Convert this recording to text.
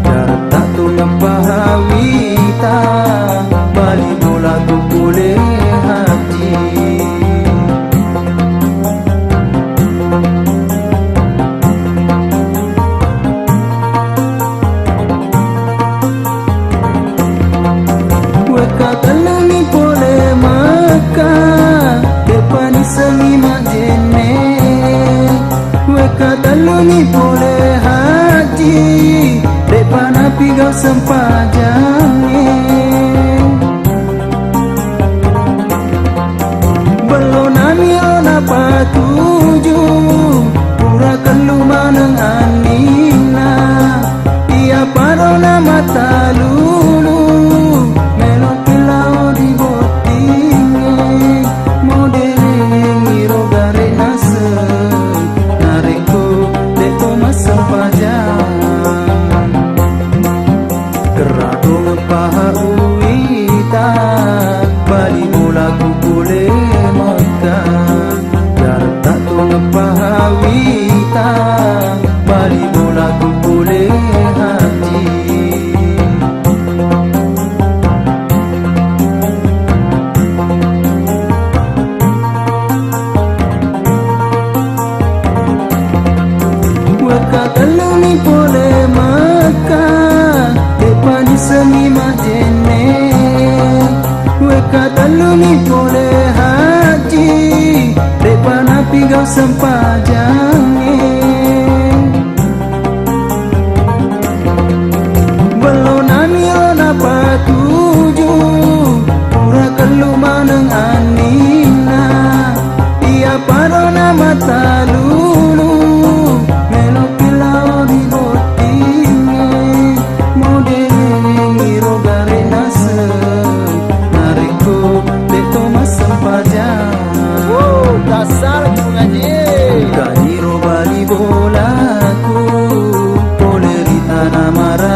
Jarta tu ngapahawita bali bola tu boleh hati. Weka kalani boleh makan depan semi majene. Weka kalani boleh haji depan api gau sempajane. Belum nami ona patuju pura kelu maneng anina. Ia parona mata lulu melok pilau di botinge. Modern ngiro gare nase nareko deto masampajan. Gerado ngepaha uita bali bola ku boleh makan. Jarta tu ngepaha wita bali bola ku boleh hati. Weka kalani boleh makan depan semi majene. Weka kalani boleh haji depan api gau sempajane. Belum nami ona patuju pura kelu maneng anina. Ia parona mata lulu melok pilau di botinge. Modern ngiro gare nase nareko deto masampajan. Dasar pengaji. Kaniro bali bolaku polerita namara